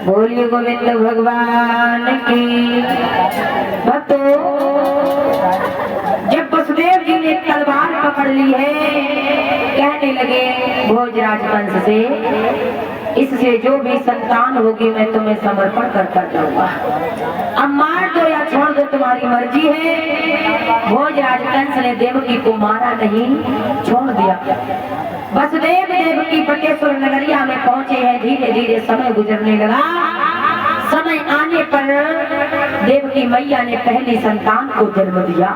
बोलिए गोविंद भगवान की। भक्तों, जब वसुदेव जी ने तलवार पकड़ ली है, कहने लगे भोजराज कंस से, इससे जो भी संतान होगी मैं तुम्हें समर्पण करता जाऊंगा। अब मार दो या छोड़ दो, तुम्हारी मर्जी है। भोजराज कंस ने देवकी को मारा नहीं, छोड़ दिया। वसुदेव देवकी बटेश्वर नगरिया में पहुंचे हैं। धीरे धीरे समय गुजरने लगा। समय आने पर देवकी मैया ने पहली संतान को जन्म दिया।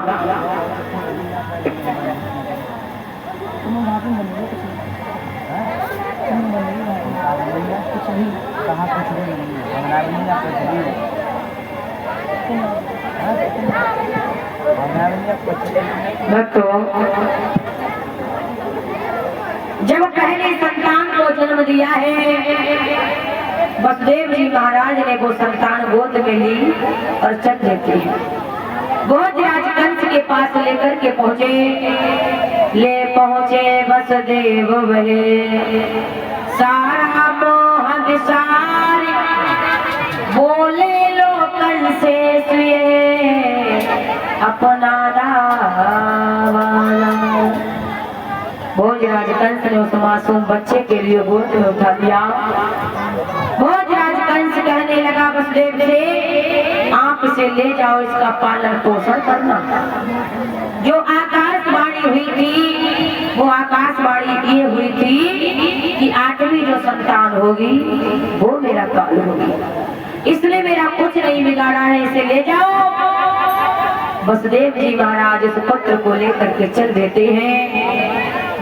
जब पहली संतान को जन्म दिया है, वसुदेव जी महाराज ने वो संतान गोद में ली और चल देते हैं। भोजराज कंस के पास लेकर के पहुंचे वसुदेव वहे, सारा मोह विसार बोले लो कंस से अपना दावाना। भोजराज कंस ने उस मासूम बच्चे के लिए गोद में उठा लिया। भोजराज कंस कहने लगा वसुदेव से, आप इसे ले जाओ, इसका पालन पोषण करना। जो आकाशवाणी हुई थी, वो आकाशवाणी ये हुई थी कि आठवीं जो संतान होगी वो मेरा काल होगी, इसलिए मेरा कुछ नहीं बिगाड़ा है, इसे ले जाओ। वसुदेव जी महाराज इस पुत्र को लेकर के चल देते हैं।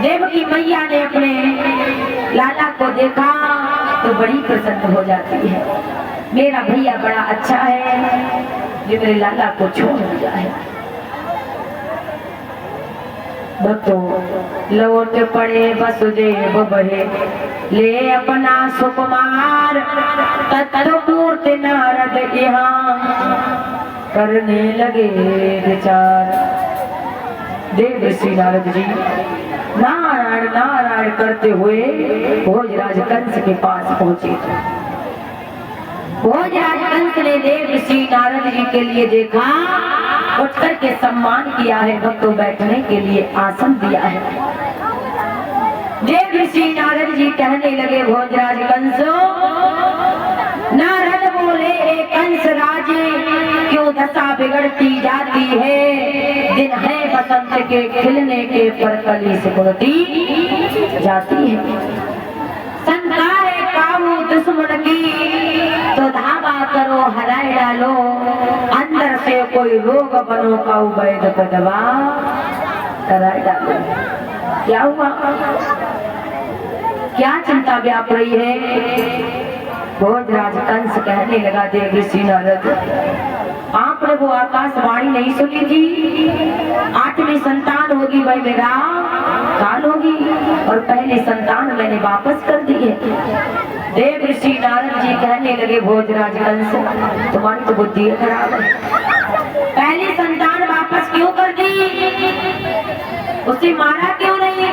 देवकी मैया ने अपने लाला को देखा तो बड़ी प्रसन्न हो जाती है। मेरा भैया बड़ा अच्छा है, जो मेरे लाला को छोड़ दिया है। भक्तों, लौट पड़े वसुदेव बहे, ले अपना सुकुमार, तत्वमूर्ति नारद यहाँ करने लगे विचार। देव ऋषि नारद जी नारायण नारायण करते हुए भोजराज कंस के पास पहुंचे। भोजराज कंस ने देव ऋषि नारद जी के लिए देखा, उठ करके सम्मान किया है, भक्तों बैठने के लिए आसन दिया है। देव ऋषि नारद जी कहने लगे भोजराज कंसो, नारद बोले कंस राजे, क्यों दशा बिगड़ती जाती है, दिन है बसंत के खिलने के पर कली सिकुड़ती जाती है। शंका है काबू दुश्मन की, तो धावा करो हराए डालो, अंदर से कोई रोग बनो काऊ वैद को दवा कराए डालो। क्या हुआ, क्या चिंता व्याप रही है? भोजराज कंस कहने लगा देव ऋषि नारद, आपने वो आकाशवाणी नहीं सुनी थी, आठवीं संतान होगी वही मेरा काल होगी, और पहली संतान मैंने वापस कर दी है। देव ऋषि नारद जी कहने लगे भोजराज कंस, तुम्हारी तो बुद्धि खराब है, पहली संतान वापस क्यों कर दी, उसे मारा क्यों नहीं?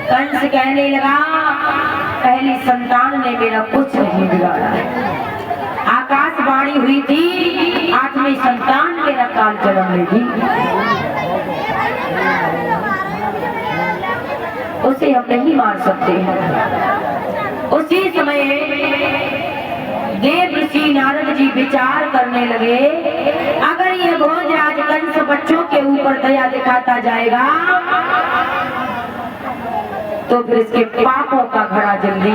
कंस कहने लगा पहली संतान ने मेरा कुछ नहीं बिगाड़ा है, आकाशवाणी हुई थी आठवीं संतान मेरा काल जन्म लेगी, उसे हम नहीं मार सकते हैं। उसी समय देव ऋषि नारद जी विचार करने लगे, अगर ये भोजराज कंस बच्चों के ऊपर दया दिखाता जाएगा तो फिर इसके पापों का घड़ा जल्दी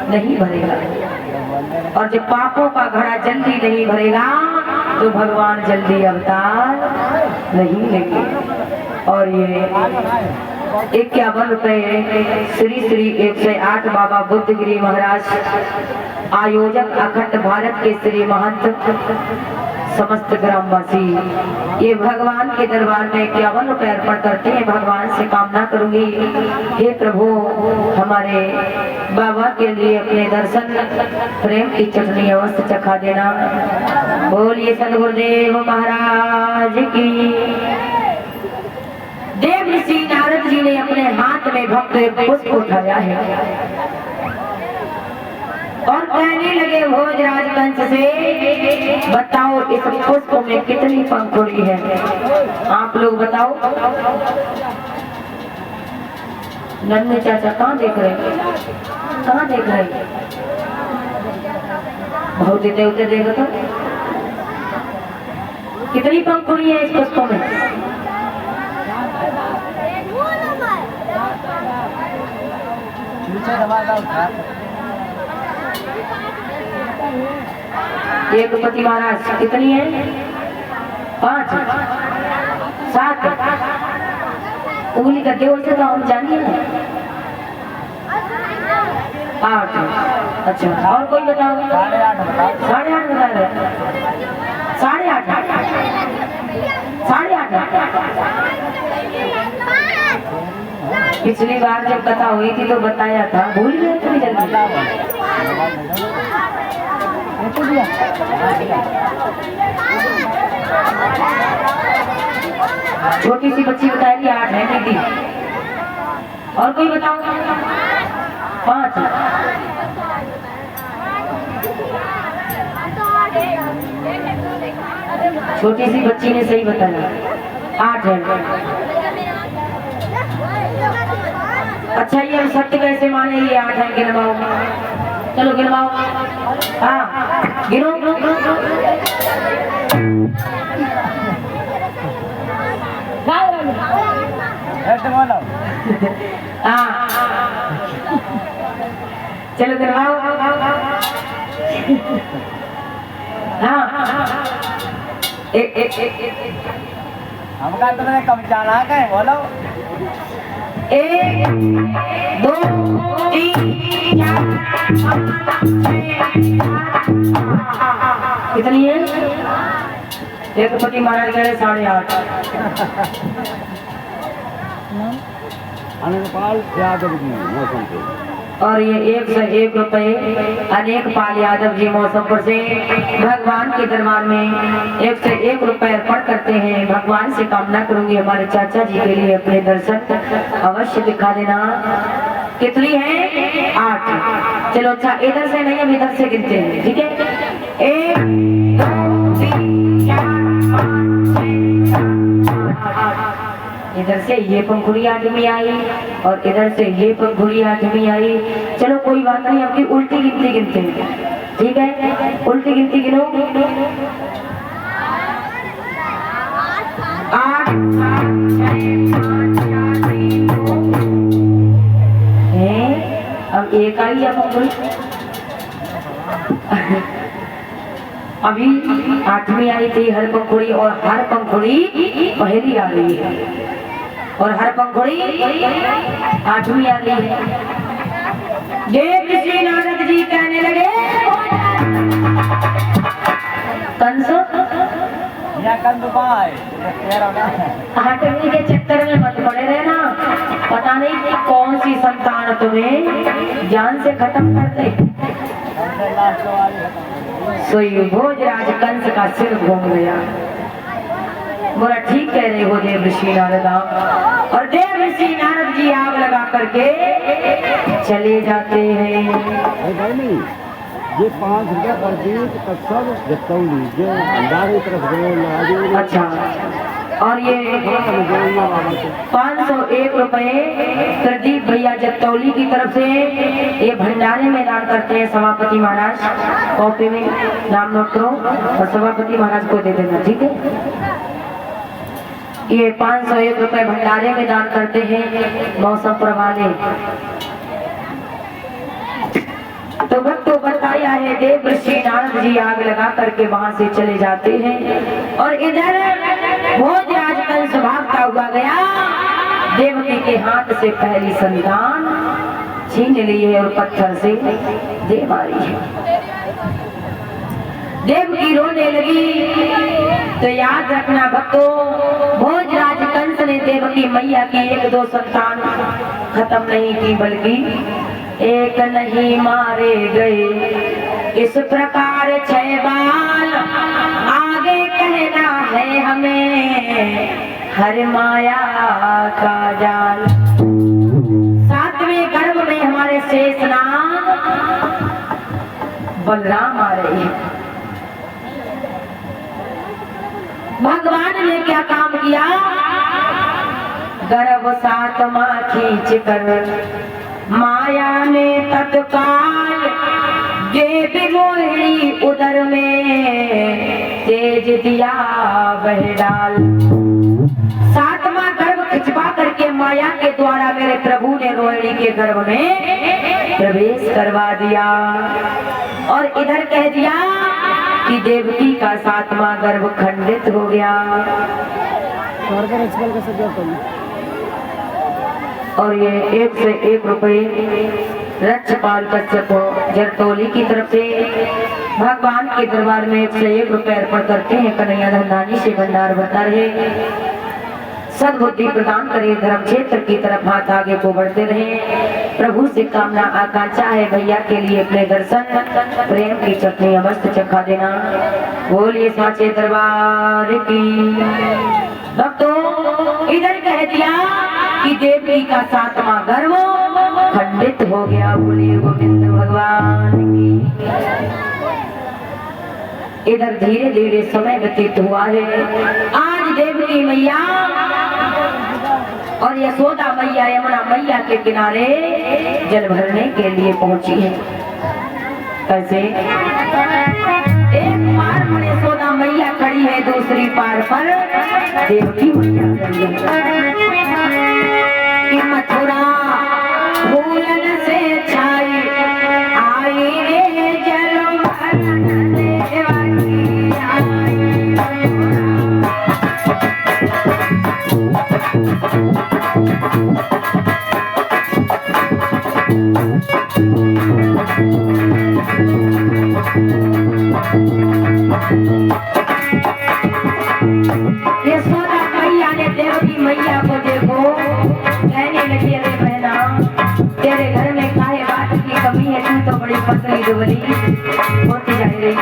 नहीं भरेगा, और जब पापों का घड़ा जल्दी नहीं भरेगा तो भगवान जल्दी अवतार नहीं लेंगे। और ये 51 रुपए श्री श्री 108 बाबा बुद्धगिरी महाराज आयोजक अखंड भारत के श्री महंत समस्त ग्रामवासी ये भगवान के दरबार में 51 रुपए अर्पण करते हैं। भगवान से कामना करूंगी, हे प्रभु हमारे बाबा के लिए अपने दर्शन प्रेम की चटनी अवश्य चखा देना। बोलिए सदगुरुदेव महाराज की। देव ऋषि नारद जी ने अपने हाथ में भक्त पुष्प उठाया है और कहने बोले भोजराज कंस से, बताओ इस पुष्प में कितनी पंखुड़ी है? आप लोग बताओ। नन्हे चाचा कहाँ देख रहे हैं? कहाँ देख रहे हैं? बहुत देते होते देखो तो कितनी पंखुड़ी है इस पुष्प में? यज्ञपति महाराज कितनी है? 5 7 उंगली का जोर से तो हम जानिए ना। 8। अच्छा, और कोई बताओ? 8.5 बता रहे। 8.5 पिछली बार जब कथा हुई थी तो बताया था, भूल गए इतनी जल्दी? छोटी सी बच्ची बताएगी 8 है दीदी। और कोई बताओ? 5। छोटी सी बच्ची ने सही बताया 8 है। अच्छा, ये हम सत्य कैसे माने ये 8 है? गिनवाओ, चलो गिनवाओ। हाँ गिनो। हाँ चलो गिनवाओ। हाँ एक हमका तो कम जाना है, बोलो। 1 2 3 4 कितनी है? यज्ञपति महाराज कह रहे 8.5। अनुपाल यादव जी मौसम से। और ये 101 रुपए अनेक पाल यादव जी मौसमपुर से भगवान के दरबार में 101 रुपए अर्पण करते हैं। भगवान से कामना करूंगी हमारे चाचा जी के लिए अपने दर्शन अवश्य दिखा देना। कितनी है? 8। चलो अच्छा, इधर से नहीं, अब इधर से गिनते हैं, ठीक है? 1 2 3 4 5 6 7 इधर से ये पंखुड़ी 8वीं आई और इधर से ये पंखुड़ी 8वीं आई। चलो कोई बात नहीं, आपकी उल्टी गिनती गिनते हैं, ठीक है? उल्टी गिनती गिनो। 8 अब एक आई है पंखुड़ी। अभी 8वीं आई थी हर पंखुड़ी, और हर पंखुड़ी पहली आ गई है, और हर पंखुड़ी 8वीं आ गई है। देव श्री नारद जी कहने लगे, कंस 8वीं के चक्कर में मत पड़े रहना। पता नहीं कि कौन सी संतान तुम्हें जान से खत्म कर दे। सोई भोजराज कंस का सिर घूम गया। बोला ठीक कह रहे हो देव ऋषि नारद। और देव ऋषि नारद जी आग लगा करके चले जाते हैं। ये 5 रुपया प्रदीप सब जतौली जो भंडारे तरफ गए। अच्छा, और ये 501 रुपए प्रदीप भैया जतौली की तरफ से ये भंडारे में दान करते हैं। सभापति महाराज कॉपी में नाम नोट करो और सभापति महाराज को दे देना, ठीक है? ये 501 रुपए भंडारे में दान करते हैं मौसमपुर वाले। तो भक्तों बताया है देव ऋषि नारद जी आग लगा करके वहां से चले जाते हैं। और इधर भोजराज कंस भागता हुआ गया, देवकी के हाथ से पहली संतान छीन ली है और पत्थर से दे मारी है। देवकी रोने लगी। तो याद रखना भक्तों, भोजराज कंस ने देवकी मैया की 1-2 संतान खत्म नहीं की, बल्कि एक नहीं मारे गए। इस प्रकार 6 बाल आगे कहना है हमें, हर माया का जाल। 7वें गर्भ में हमारे शेषनाग बलराम आ रहे हैं। भगवान ने क्या काम किया, गर्भ सातवां खींच कर माया ने तत्काल देवी रोहिणी उदर में तेज दिया बह डाल। सातवां गर्भ खिंचवा करके माया के द्वारा मेरे प्रभु ने रोहिणी के गर्भ में प्रवेश करवा दिया और इधर कह दिया कि देवकी का सातवां गर्भ खंडित हो गया। और ये 1 से 1 रुपए रक्षपाल कश्यप जरतौली की तरफ से भगवान के दरबार में 1 से 1 रुपए अर्पण करते हैं। कन्हैया धनदानी से भंडार बता रहे, सद्बुद्धि प्रदान करे, धर्म क्षेत्र की तरफ हाथ आगे को बढ़ते रहे। प्रभु से कामना आकांक्षा है भैया के लिए अपने दर्शन प्रेम की चटनी अवश्य चखा देना। बोलिए साचे दरबार की। भक्तों इधर कह दिया कि देवी का सातवां गर्भ खंडित हो गया। बोलिए गोविंद भगवान की। इधर धीरे धीरे समय व्यतीत हुआ है। आज देवकी मैया और यशोदा मैया यमुना मैया के किनारे जल भरने के लिए पहुंची है। कैसे? एक पार पर यशोदा मैया खड़ी है, दूसरी पार पर देवकी मैया खड़ी है। कि मथुरा फूलन से छाई आई रे जल भरन देवकी आई। यशोदा मैया ने देवकी मैया को देखो, कहने लगी अरे बहना तेरे घर में काहे बात की कमी है, तू तो बड़ी पतली दुबली होती जा रही।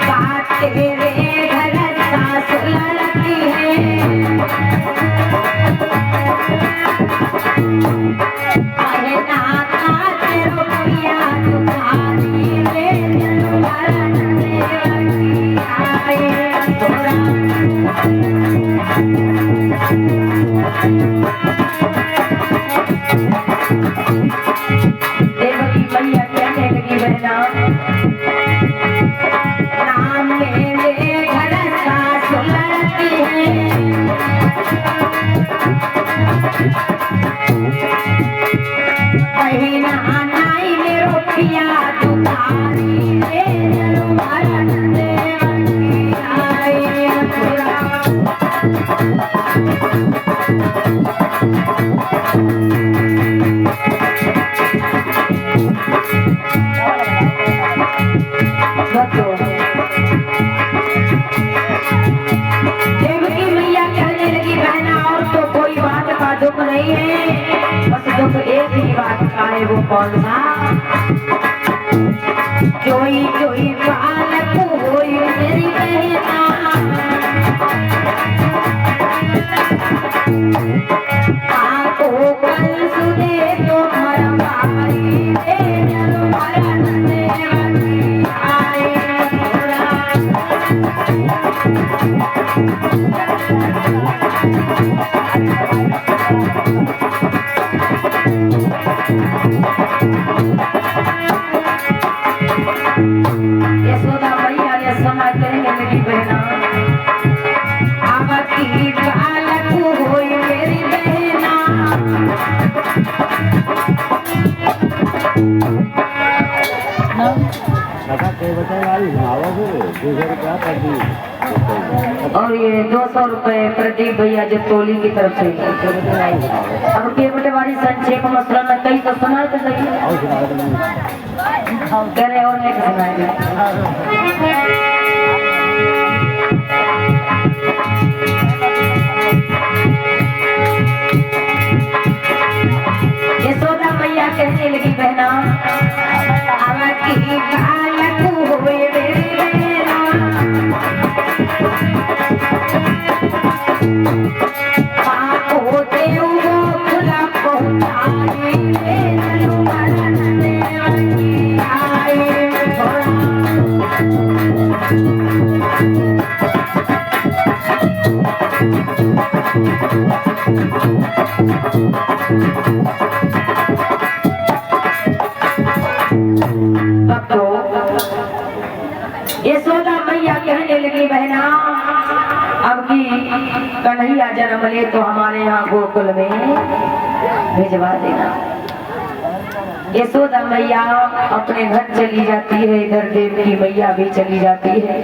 बात तेरे घर सास लड़की है, अरे नाता तेरो पिया तुम्हारी ले भरन देवकी आए थोड़ा। देवकी मैया कहने लगी बहना नाम मेरे घर सास लड़की है, बहिना नाई मेरो पिया तुम्हारी ले भरन देवकी आए थोड़ा। देवकी मैया कहने लगी बहना और तो कोई बात का दुख नहीं है, बस दुख एक ही बात का है। वो कौन सा? जोई जोई बालक होई मेरी बहना, आपको कल सुने तो धर्म भाई भरन देवकी आए थोड़ा। यशोदा मैया ने सुना कहने लगी बहना आपकी बालक होई मेरी बहना, और ये 200 रुपए प्रदीप भैया जतौली की तरफ से। अब के वाली संक्षेप मसला में कई तो सुनाए तो सही कह रहे और नहीं सुनाएंगे। यशोदा मैया कहने लगी बहना आपकी बालक हुए मेरी बहना, पाको देव वो खुला पहुंचाई भरन देवकी कन्हैया जन्म ले तो हमारे यहाँ गोकुल में भिजवा देना। यशोदा मैया अपने घर चली जाती है, इधर देवकी मैया भी चली जाती है।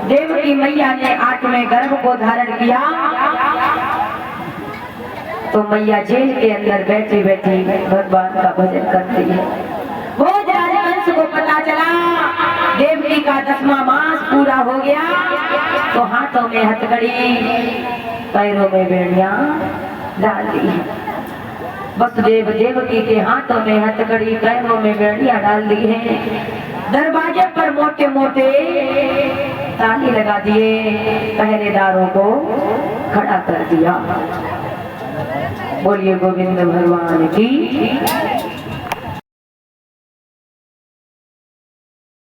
देवकी मैया ने 8वें गर्भ को धारण किया तो मैया जेल के अंदर बैठी बैठी भगवान का भजन करती है। भोज राजवंश को पता चला देवकी का 10वां मास पूरा हो गया तो हाथों में हथकड़ी पैरों में बेड़ियां डाल दी। वसुदेव देवकी के हाथों में हथकड़ी पैरों में बेड़ियां डाल दी है। दरवाजे पर मोटे मोटे ताले लगा दिए, पहरेदारों को खड़ा कर दिया। बोलिए गोविंद भगवान की।